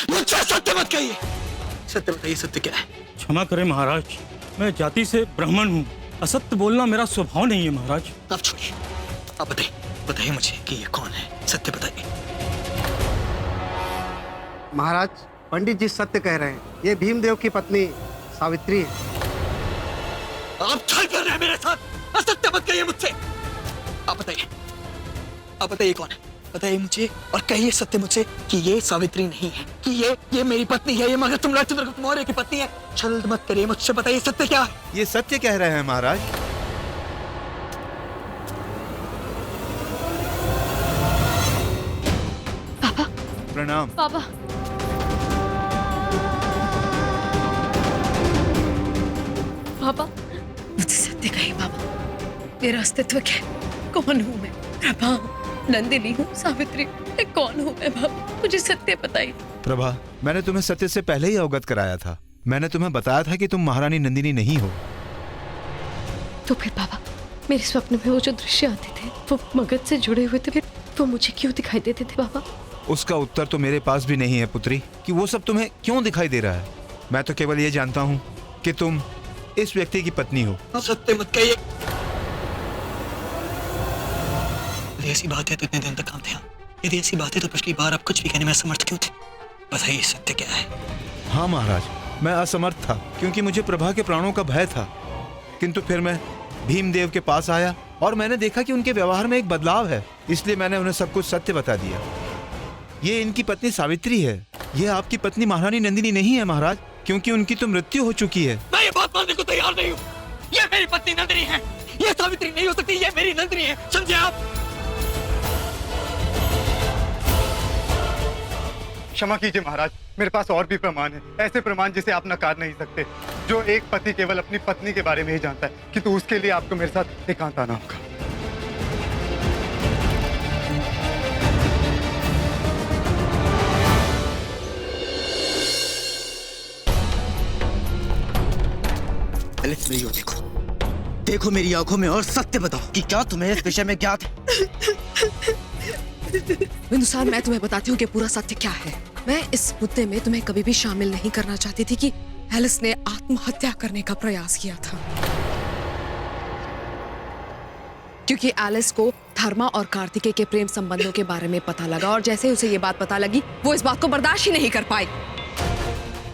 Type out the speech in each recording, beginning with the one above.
मुझसे सत्य मत कहिए। सत्य बताइए, सत्य क्या है? क्षमा करें महाराज, मैं जाति से ब्राह्मण हूँ। असत्य बोलना मेरा स्वभाव नहीं है महाराज। आप छोड़िए, आप बताइए मुझे कि ये कौन है, सत्य बताइए। महाराज, पंडित जी सत्य कह रहे हैं, ये भीमदेव की पत्नी सावित्री है। आप छल कर रहे हैं मेरे साथ, असत्य मत कहिए मुझसे। आप बताइए कौन है, बताइए मुझे और कहिए सत्य मुझसे कि ये सावित्री नहीं है, कि ये मेरी पत्नी है, ये मगर तुम चंद्रगुप्त मौर्य की पत्नी है। छल मत करिए मुझसे, बताइए सत्य क्या है? ये सत्य कह रहे हैं महाराज। पापा, प्रणाम। पापा। पापा, मुझसे सत्य कहिए पापा, मेरा अस्तित्व क्या है? कौन हूँ मैं? प्रभा, नंदिनी हूँ, सावित्री, मैं कौन हूँ मैं? पापा, मुझे सत्य बताइए। प्रभा, मैंने तुम्हें सत्य से पहले ही अवगत कराया था। मैंने तुम्हें बताया था कि तुम महारानी नंदिनी नहीं हो। तो फिर पापा, मेरे स्वप्न में वो जो दृश्य आते थे, वो मगध से जुड़े हुए थे, फिर वो मुझे क्यों दिखाई देते थे पापा? उसका उत्तर तो मेरे पास भी नहीं है पुत्री, कि वो सब तुम्हें क्यों दिखाई दे रहा है। मैं तो केवल ये जानता हूँ कि तुम इस व्यक्ति की पत्नी हो। सत्य मत कहिए। यदि ऐसी बात है तो इतने दिन तक काम थे हम। यदि ऐसी बात है तो पिछली बार आप कुछ भी कहने में असमर्थ क्यों थे? बताइए सत्य क्या है? हाँ महाराज, मैं असमर्थ था क्योंकि मुझे प्रभा के प्राणों का भय था। किंतु फिर मैं भीमदेव के पास आया और मैंने देखा कि उनके व्यवहार में एक बदलाव है, इसलिए मैंने उन्हें सब कुछ सत्य बता दिया। ये इनकी पत्नी सावित्री है, ये आपकी पत्नी महारानी नंदिनी नहीं है महाराज, क्योंकि उनकी तो मृत्यु हो चुकी है। मैं ये बात मानने को तैयार नहीं हूँ। ये मेरी पत्नी नंदिनी है, ये सावित्री नहीं हो सकती, ये मेरी नंदिनी है, समझे आप? क्षमा कीजिए महाराज, मेरे पास और भी प्रमाण है, ऐसे प्रमाण जिसे आप नकार नहीं सकते। जो एक पति केवल अपनी पत्नी के बारे में ही जानता है, किंतु उसके लिए आपको मेरे साथ एकांत आना होगा। मेरी ओर देखो मेरी आंखों में और सत्य बताओ कि क्या तुम्हें इस विषय में ज्ञात है? बिंदुसार, मैं तुम्हें बताती हूँ कि पूरा सत्य क्या है। मैं इस मुद्दे में तुम्हें कभी भी शामिल नहीं करना चाहती थी कि एलिस ने आत्महत्या करने का प्रयास किया था, क्योंकि एलिस को धर्मा और कार्तिकेय के प्रेम संबंधों के बारे में पता लगा और जैसे उसे ये बात पता लगी, वो इस बात को बर्दाश्त ही नहीं कर पाई।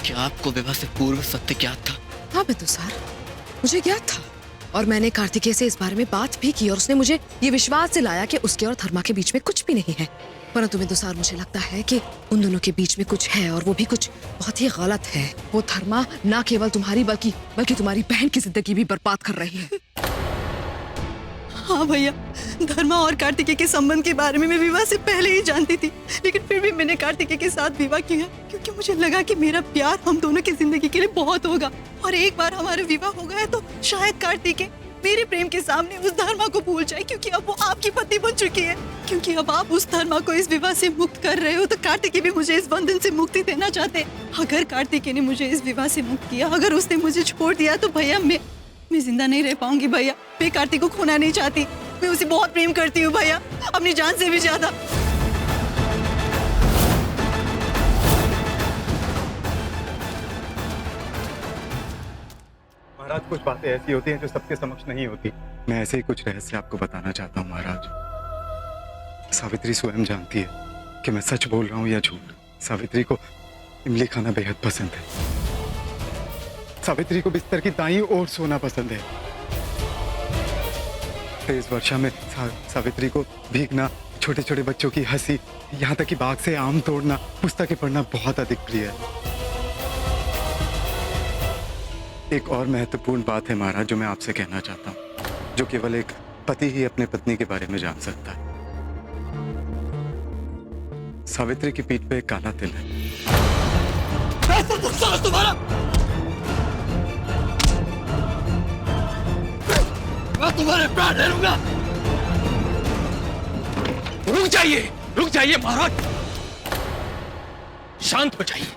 क्या आपको विवाह से पूर्व सत्य ज्ञात था? हाँ बिंदुसार, मुझे ज्ञात था और मैंने कार्तिकेय से इस बारे में बात भी की और उसने मुझे ये विश्वास दिलाया कि उसके और धर्मा के बीच में कुछ भी नहीं है। परंतु बिंदुसार, मुझे लगता है कि उन दोनों के बीच में कुछ है और वो भी कुछ बहुत ही गलत है। वो धर्मा ना केवल तुम्हारी बल्कि तुम्हारी बहन की जिंदगी भी बर्बाद कर रही है। हाँ भैया, धर्मा और कार्तिकेय के संबंध के बारे में मैं विवाह से पहले ही जानती थी, लेकिन फिर भी मैंने कार्तिकेय के साथ विवाह किया क्योंकि मुझे लगा कि मेरा प्यार हम दोनों की जिंदगी के लिए बहुत होगा और एक बार हमारा विवाह हो गया तो शायद कार्तिकेय मेरे प्रेम के सामने उस धर्मा को भूल जाए, क्योंकि अब वो आपकी पत्नी बन चुकी है। क्योंकि अब आप उस धर्मा को इस विवाह से मुक्त कर रहे हो तो कार्तिकेय भी मुझे इस बंधन से मुक्ति देना चाहते। अगर कार्तिकेय ने मुझे इस विवाह से मुक्त किया, अगर उसने मुझे छोड़ दिया तो भैया मैं जिंदा नहीं रह पाऊंगी। भैया, मैं कार्तिक को खोना नहीं चाहती, मैं उसे बहुत प्रेम करती हूँ भैया, अपनी जान से भी ज्यादा। महाराज, कुछ बातें ऐसी होती हैं जो सबके समक्ष नहीं होती। मैं ऐसे ही कुछ रहस्य आपको बताना चाहता हूँ महाराज। सावित्री स्वयं जानती है कि मैं सच बोल रहा हूँ या झूठ। सावित्री को इमली खाना बेहद पसंद है। सावित्री को बिस्तर की दाईं ओर सोना पसंद है। तेज वर्षा में सावित्री को भीगना, छोटे छोटे बच्चों की हंसी, यहाँ तक कि बाग से आम तोड़ना, पुस्तकें पढ़ना बहुत अधिक प्रिय है। एक और महत्वपूर्ण बात है महाराज जो मैं आपसे कहना चाहता हूँ, जो केवल एक पति ही अपने पत्नी के बारे में जान सकता है। सावित्री की पीठ पे एक काला तिल है। तुम्हारा मैं तुम्हारे प्राण ले लूंगा। रुक जाइए महाराज, शांत हो जाइए,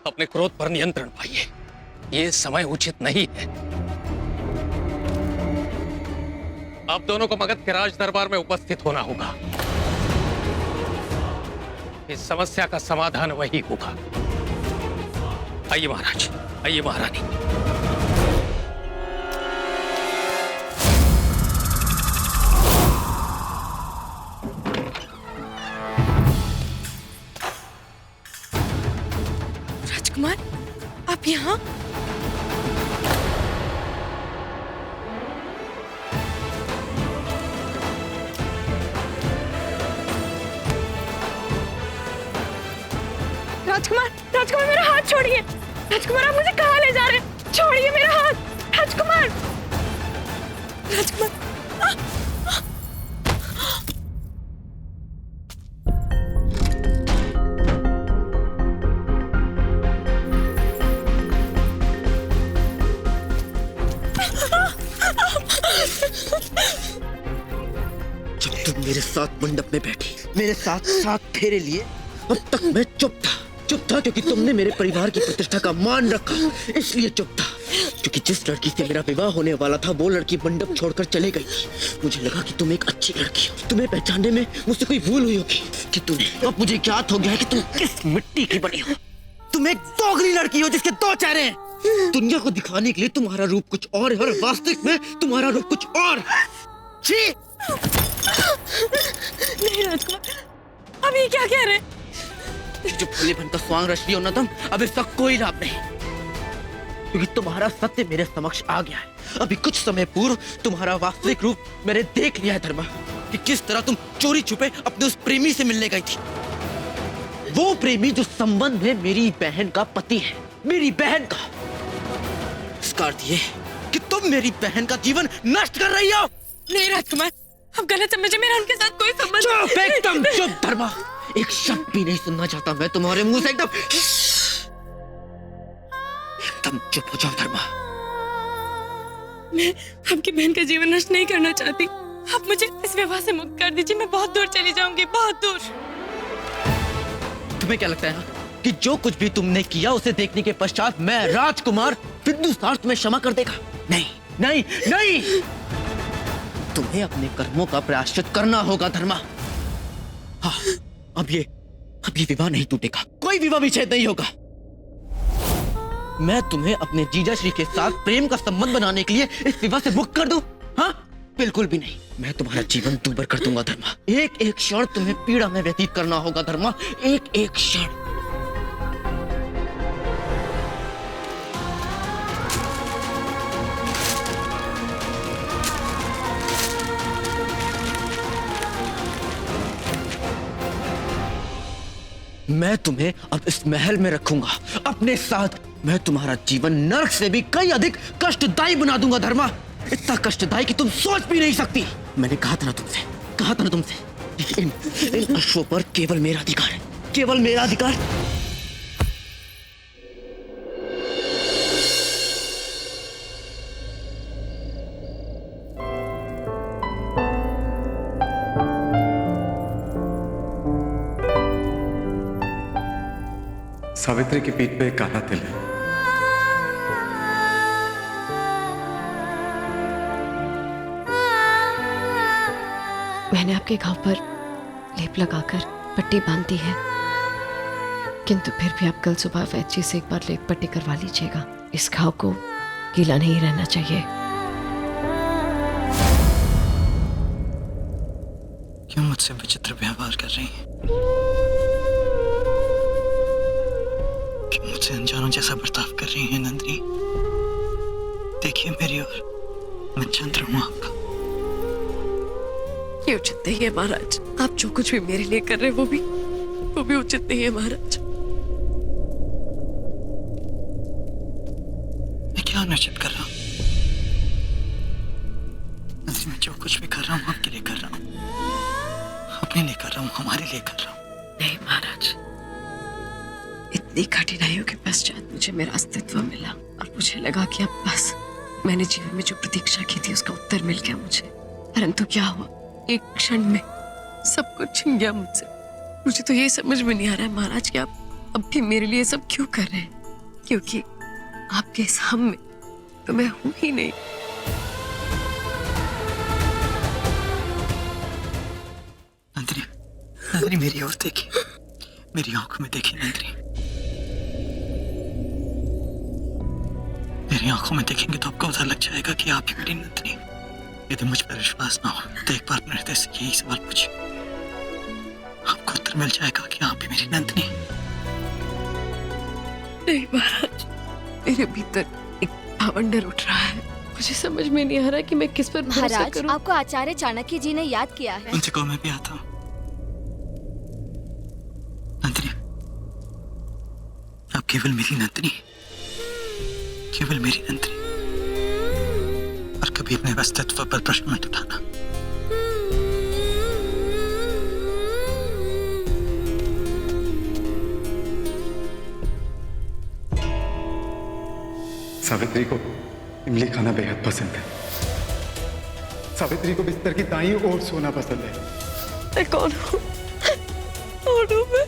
अपने क्रोध पर नियंत्रण पाइए। ये समय उचित नहीं है। आप दोनों को मगध के राज दरबार में उपस्थित होना होगा। इस समस्या का समाधान वही होगा। आइए महाराज, आइए महारानी। राजकुमार, आप यहाँ? राजकुमार, राजकुमार मेरा हाथ छोड़िए। राजकुमार आप मुझे कहाँ ले जा रहे हैं? छोड़िए मेरा हाथ। राजकुमार, राजकुमार। जब तुम मेरे साथ मंडप में बैठी, मेरे साथ साथ फेरे लिए, अब तक मैं चुप था क्योंकि तुमने मेरे परिवार की प्रतिष्ठा का मान रखा, इसलिए चुप था। क्योंकि जिस लड़की से मेरा विवाह होने वाला था वो लड़की मंडप छोड़कर चले गई। मुझे लगा कि तुम एक अच्छी लड़की हो, तुम्हें पहचानने में मुझसे कोई भूल हुई होगी कि तुम्हें। अब मुझे ज्ञात हो गया है कि तुम किस मिट्टी की बनी हो। तुम एक दोगली लड़की हो जिसके दो चेहरे हैं। दुनिया को दिखाने के लिए तुम्हारा रूप कुछ और है और वास्तविक में तुम्हारा रूप कुछ और है। छी! नहीं राजकुमार, अब ये क्या कह रहे हैं? जो भोलेपन का स्वांग रच रही हो ना तुम, अब इसका कोई लाभ नहीं, क्योंकि तुम्हारा सत्य मेरे समक्ष आ गया है। अभी कुछ समय पूर्व तुम्हारा वास्तविक रूप मैंने देख लिया है धर्मा, कि किस तरह तुम चोरी छुपे अपने उस प्रेमी से मिलने गई थी। वो प्रेमी जो संबंध में मेरी बहन का पति है, मेरी बहन का। इसका अर्थ ये कि तुम मेरी बहन का जीवन नष्ट कर रही हो। नहीं राजकुमार, आप गलत समझे, मेरा उनके साथ कोई संबंध चुप, एकदम चुप धर्मा। एक शब्द भी नहीं सुनना चाहता मैं तुम्हारे मुंह से। एकदम चुप हो जाओ धर्मा। मैं आपकी बहन का जीवन नष्ट नहीं करना चाहती। आप मुझे इस विवाह से मुक्त कर दीजिए, मैं बहुत दूर चली जाऊंगी, बहुत दूर। तुम्हें क्या लगता है ना कि जो कुछ भी तुमने किया उसे देखने के पश्चात मैं राजकुमार बिंदुसार तुम्हें क्षमा कर देगा? नहीं नहीं नहीं, तुम्हें अपने कर्मों का प्रायश्चित करना होगा धर्मा। हाँ, अब ये विवाह नहीं टूटेगा, कोई विवाह विच्छेद नहीं होगा। मैं तुम्हें अपने जीजा श्री के साथ प्रेम का संबंध बनाने के लिए इस विवाह से मुक्त कर दूं? हाँ, बिल्कुल भी नहीं। मैं तुम्हारा जीवन दूभर कर दूंगा धर्मा। एक एक क्षण तुम्हें पीड़ा में व्यतीत करना होगा धर्मा, एक एक क्षण। मैं तुम्हें अब इस महल में रखूंगा अपने साथ। मैं तुम्हारा जीवन नरक से भी कई अधिक कष्टदायी बना दूंगा धर्मा, इतना कष्टदायी कि तुम सोच भी नहीं सकती। मैंने कहा था ना तुमसे कि इन अश्वों पर केवल मेरा अधिकार है, केवल मेरा अधिकार। सावित्री की पीठ पे एक काला तिल है। मैंने आपके घाव पर लेप लगाकर पट्टी बांध दी है, किंतु फिर भी आप कल सुबह वैद्य जी से एक बार लेप पट्टी करवा लीजिएगा। इस घाव को गीला नहीं रहना चाहिए। क्यों मुझसे विचित्र व्यवहार कर रही हैं? क्यों मुझसे अनजानों जैसा बर्ताव कर रही हैं नंदिनी? देखिए मेरी ओर, मैं चंद्र हूं आपका। ये उचित नहीं है महाराज, आप जो कुछ भी मेरे लिए कर रहे हैं वो भी उचित नहीं है महाराज। मैं क्या अनुचित कर रहा हूं? मैं जो कुछ भी कर रहा हूं आपके लिए कर रहा हूं, अपने लिए कर रहा हूं, हमारे लिए कर रहा हूं। नहीं महाराज, इतनी कठिनाइयों के पश्चात मुझे मेरा अस्तित्व मिला और मुझे लगा कि अब बस मैंने जीवन में जो प्रतीक्षा की थी उसका उत्तर मिल गया मुझे। परंतु क्या हुआ, एक क्षण में सब कुछ छिन गया मुझसे। मुझे तो ये समझ में नहीं आ रहा है महाराज कि आप अब भी मेरे लिए सब क्यों कर रहे हैं, क्योंकि आपके इस हम में तो मैं हूं ही नहीं। नंदिनी मेरी ओर देखिए, मेरी आंखों में देखिए नंदिनी, मेरी आंखों में देखेंगे तो आपको पता लग जाएगा कि आप ही मेरी नंदिनी। यदि मुझ पर विश्वास ना हो तो एक बार मेरे से यही सवाल पूछिए, आपको उत्तर मिल जाएगा कि आप ही मेरी नंदिनी। नहीं महाराज, मेरे भीतर एक भावंडर उठ रहा है। मुझे समझ में नहीं आ रहा कि मैं किस पर भरोसा महाराज, करूं। आपको आचार्य चाणक्य जी ने याद किया है। उनसे कहो मैं भी आता हूँ। नंदिनी, आप केवल मेरी नंदिनी, केवल मेरी नंदिनी, और कभी अपने अस्तित्व पर प्रश्न मत उठाना। सावित्री को इमली खाना बेहद पसंद है। सावित्री को बिस्तर की दाईं ओर सोना पसंद है। मैं कौन हूँ? कौन हूँ मैं?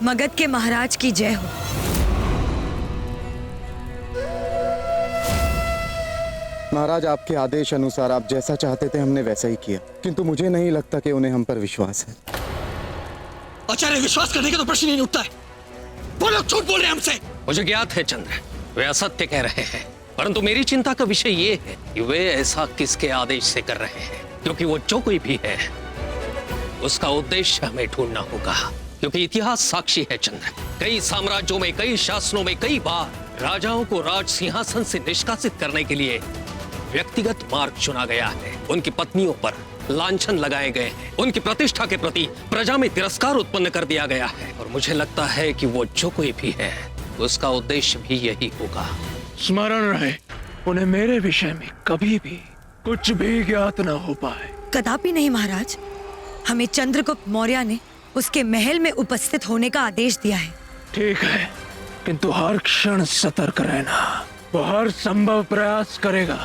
मगध के महाराज की जय हो। महाराज, आपके आदेश अनुसार आप जैसा चाहते थे हमने वैसा ही किया, किंतु मुझे नहीं लगता कि उन्हें हम पर विश्वास है। आचार्य, विश्वास करने का तो प्रश्न ही नहीं उठता है। वो लोग झूठ बोल रहे हैं हमसे। मुझे ज्ञात है चंद्र, वे असत्य कह रहे हैं, परंतु मेरी चिंता का विषय ये है कि वे ऐसा किसके आदेश से कर रहे हैं, क्योंकि वो जो कोई भी है उसका उद्देश्य हमें ढूंढना होगा। क्योंकि इतिहास साक्षी है चंद्र, कई साम्राज्यों में, कई शासनों में कई बार राजाओं को राज सिंहासन से निष्कासित करने के लिए व्यक्तिगत मार्ग चुना गया है। उनकी पत्नियों पर लांछन लगाए गए हैं, उनकी प्रतिष्ठा के प्रति प्रजा में तिरस्कार उत्पन्न कर दिया गया है, और मुझे लगता है कि वो जो कोई भी है उसका उद्देश्य भी यही होगा। स्मरण रहे, उन्हें मेरे विषय में कभी भी कुछ भी ज्ञात न हो पाए। कदापि नहीं महाराज, हमें चंद्रगुप्त मौर्य ने उसके महल में उपस्थित होने का आदेश दिया है। ठीक है, किंतु हर क्षण सतर्क रहना। वो हर संभव प्रयास करेगा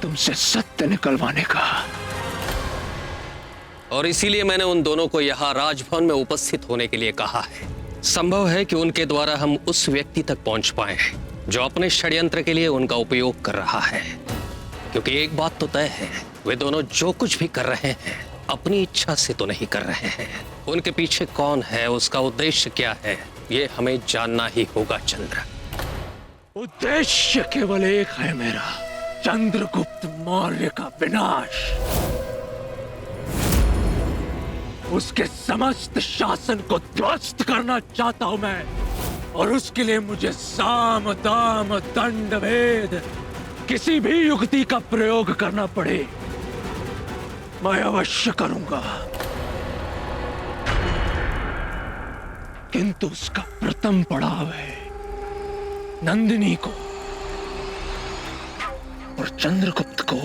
तुमसे सत्य निकलवाने का। और इसीलिए मैंने उन दोनों को यहाँ राजभवन में उपस्थित होने के लिए कहा है। संभव है कि उनके द्वारा हम उस व्यक्ति तक पहुंच पाए जो अपने षड्यंत्र के लिए उनका उपयोग कर रहा है। क्योंकि एक बात तो तय है, वे दोनों जो कुछ भी कर रहे हैं अपनी इच्छा से तो नहीं कर रहे हैं। उनके पीछे कौन है, उसका उद्देश्य क्या है, ये हमें जानना ही होगा चंद्र। उद्देश्य केवल एक है मेरा, चंद्रगुप्त मौर्य का विनाश। उसके समस्त शासन को ध्वस्त करना चाहता हूं मैं, और उसके लिए मुझे साम दाम दंड भेद किसी भी युक्ति का प्रयोग करना पड़े मैं अवश्य करूंगा। किंतु उसका प्रथम पड़ाव है नंदिनी को और चंद्रगुप्त को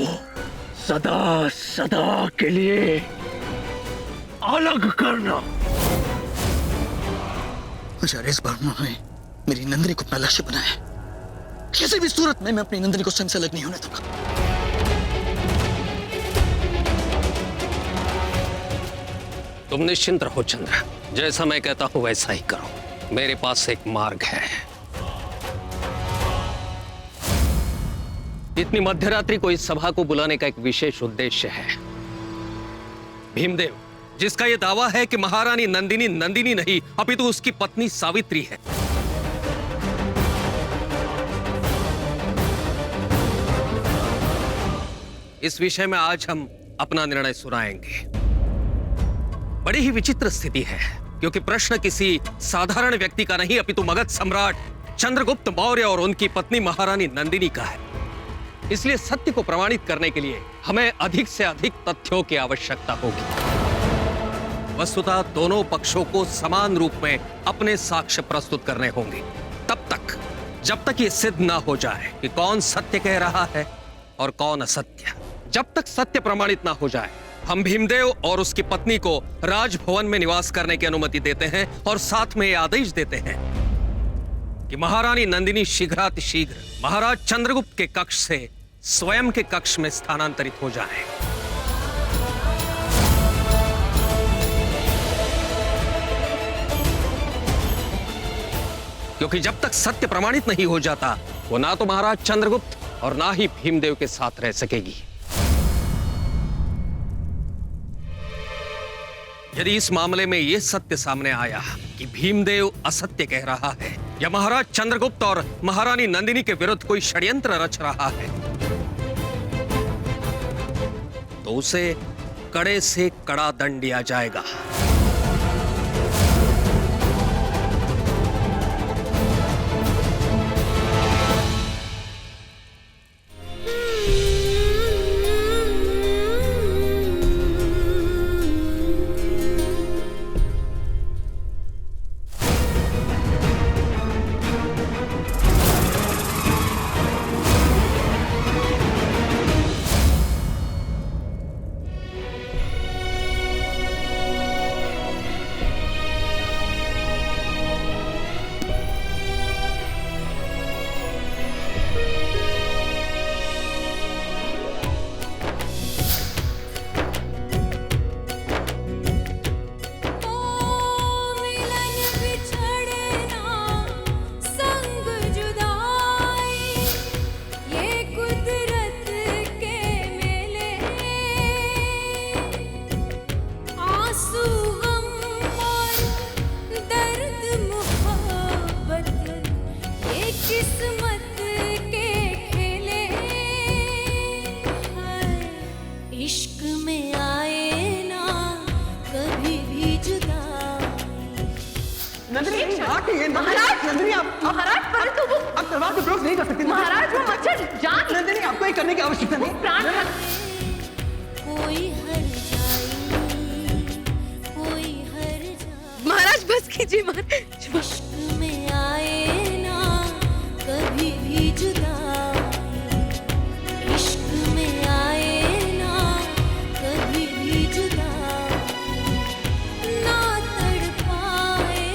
सदा सदा के लिए अलग करना। आचार्य, इस बार उन्होंने मेरी नंदिनी को अपना लक्ष्य बनाया है। किसी भी सूरत में मैं अपनी नंदिनी को स्वयं से अलग नहीं होने दूंगा। तुम निश्चिंत रहो चंद्र, जैसा मैं कहता हूं वैसा ही करो। मेरे पास एक मार्ग है। इतनी मध्यरात्रि को इस सभा को बुलाने का एक विशेष उद्देश्य है। भीमदेव, जिसका यह दावा है कि महारानी नंदिनी नंदिनी नहीं अपितु उसकी पत्नी सावित्री है, इस विषय में आज हम अपना निर्णय सुनाएंगे। बड़ी ही विचित्र स्थिति है, क्योंकि प्रश्न किसी साधारण व्यक्ति का नहीं अपितु मगध सम्राट चंद्रगुप्त मौर्य और उनकी पत्नी महारानी नंदिनी का है। इसलिए सत्य को प्रमाणित करने के लिए हमें अधिक से अधिक तथ्यों की आवश्यकता होगी। वस्तुतः दोनों पक्षों को समान रूप में अपने साक्ष्य प्रस्तुत करने होंगे, तब तक जब तक ये सिद्ध ना हो जाए कि कौन सत्य कह रहा है और कौन असत्य। जब तक सत्य प्रमाणित ना हो जाए हम भीमदेव और उसकी पत्नी को राजभवन में निवास करने की अनुमति देते हैं और साथ में यह आदेश देते हैं कि महारानी नंदिनी शीघ्रातिशीघ्र महाराज चंद्रगुप्त के कक्ष से स्वयं के कक्ष में स्थानांतरित हो जाए। क्योंकि जब तक सत्य प्रमाणित नहीं हो जाता वो ना तो महाराज चंद्रगुप्त और ना ही भीमदेव के साथ रह सकेगी। यदि इस मामले में यह सत्य सामने आया कि भीमदेव असत्य कह रहा है या महाराज चंद्रगुप्त और महारानी नंदिनी के विरुद्ध कोई षड्यंत्र रच रहा है, तो उसे कड़े से कड़ा दंड दिया जाएगा। महाराज नंदिनी, आप महाराज परंतु वो आप तलवार से प्रयोग नहीं कर सकते महाराज। वो मच्छर जान नंदिनी, आपको ये करने की आवश्यकता नहीं। प्राण कोई हर जाए महाराज बस कीजिए इश्क में आए ना कभी भी जुदा, इश्क में आए ना कभी भी जुदा, ना तड़ पाए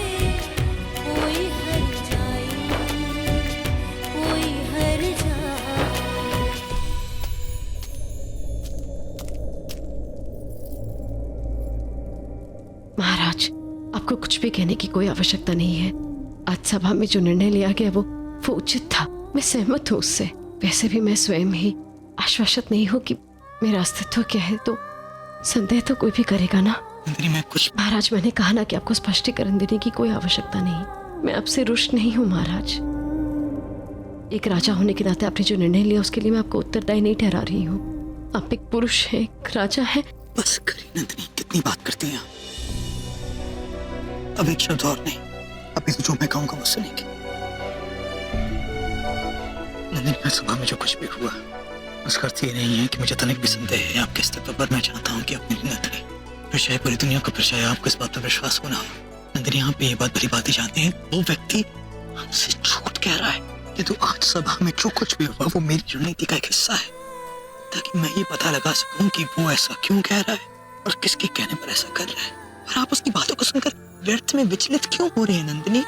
कोई हर जाए, कोई हर जाए। महाराज, आपको कुछ भी कहने की कोई आवश्यकता नहीं है। आज सभा में जो निर्णय लिया गया वो उचित था। मैं सहमत हूँ उससे। वैसे भी मैं स्वयं ही आश्वासित नहीं हूँ कि मेरा अस्तित्व क्या है, तो संदेह तो कोई भी करेगा ना। मैं कुछ महाराज, मैंने कहा ना कि आपको स्पष्टीकरण देने की कोई आवश्यकता नहीं। मैं आपसे रुष्ट नहीं हूँ महाराज। एक राजा होने के नाते आपने जो निर्णय लिया उसके लिए मैं आपको उत्तरदायी नहीं ठहरा रही हूँ। आप एक पुरुष हैं, एक राजा हैं। बस करिए नंदिनी, कितनी बात करती हैं आप। अब एक शब्द और नहीं, अभी तो जो मैं कहूंगा वो सुनेंगे। नंदिनी, आज सुबह में जो कुछ भी हुआ उसका अर्थ ये नहीं है कि मुझे तनिक भी संदेह है आपके अस्तित्व पर। मैं चाहता हूँ कि अपनी नंदिनी, फिर शायद पूरी दुनिया को, फिर शायद आपको इस बात पर विश्वास होना हो। नंदिनी, आप ये बात भली बात ही जानती हैं, वो व्यक्ति हमसे झूठ कह रहा है। कि तो आज सभा में जो कुछ भी हुआ वो मेरी रणनीति का एक हिस्सा है, ताकि मैं ये पता लगा सकूं कि वो ऐसा क्यों कह रहा है और किसके कहने पर ऐसा कर रहा है। और आप उसकी बातों को सुनकर व्यर्थ में विचलित क्यों हो रहे हैं नंदिनी?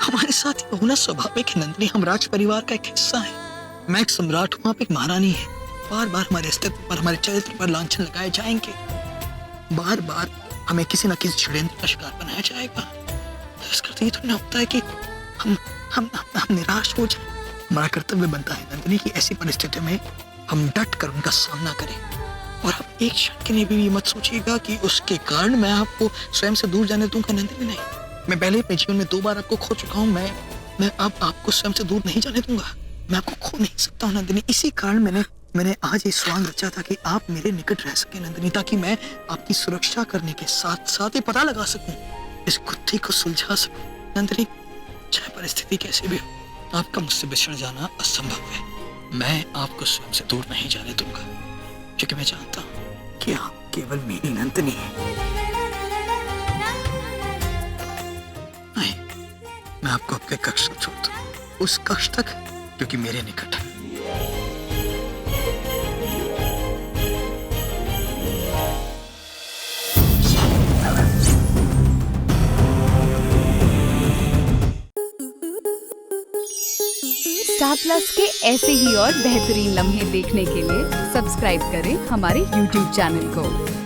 हमारे साथ ये होना स्वाभाविक है नंदिनी। हम राज परिवार का एक हिस्सा है। मैं एक सम्राट हूँ, आप एक महारानी है। बार बार हमारे अस्तित्व पर, हमारे चरित्र पर लांछन लगाए जाएंगे। बार बार हमें किसी न किसी षड्यंत्र का शिकार बनाया जाएगा। तो इसका अर्थ ये तो नहीं होता है कि हम निराश हो जाए। हमारा कर्तव्य बनता है नंदिनी कि ऐसी परिस्थिति में हम डट कर उनका सामना करें। और आप एक क्षण के लिए भी मत सोचिएगा कि उसके कारण मैं आपको स्वयं से दूर जाने दूंगा नंदिनी। नहीं, मैं पहले अपने जीवन में 2 बार आपको खो चुका हूँ। मैं अब आपको स्वयं से दूर नहीं जाने दूंगा। मैं आपको खो नहीं सकता हूँ नंदिनी। इसी कारण मैंने आज ये स्वांग रचा था कि आप मेरे निकट रह सके नंदिनी, ताकि मैं आपकी सुरक्षा करने के साथ साथ ये पता लगा सकूं, इस गुत्थी को सुलझा सकूं नंदिनी। चाहे परिस्थिति कैसे भी हो, आपका मुझसे बिछड़ जाना असंभव है। मैं आपको स्वयं से दूर नहीं जाने दूंगा, क्योंकि मैं जानता हूं कि आप केवल मेरी नंदिनी हैं। नहीं, मैं आपको अपने कक्ष तक छोड़ दूं, उस कक्ष तक जो कि मेरे निकट है। स्टार प्लस के ऐसे ही और बेहतरीन लम्हे देखने के लिए सब्सक्राइब करें हमारे YouTube चैनल को।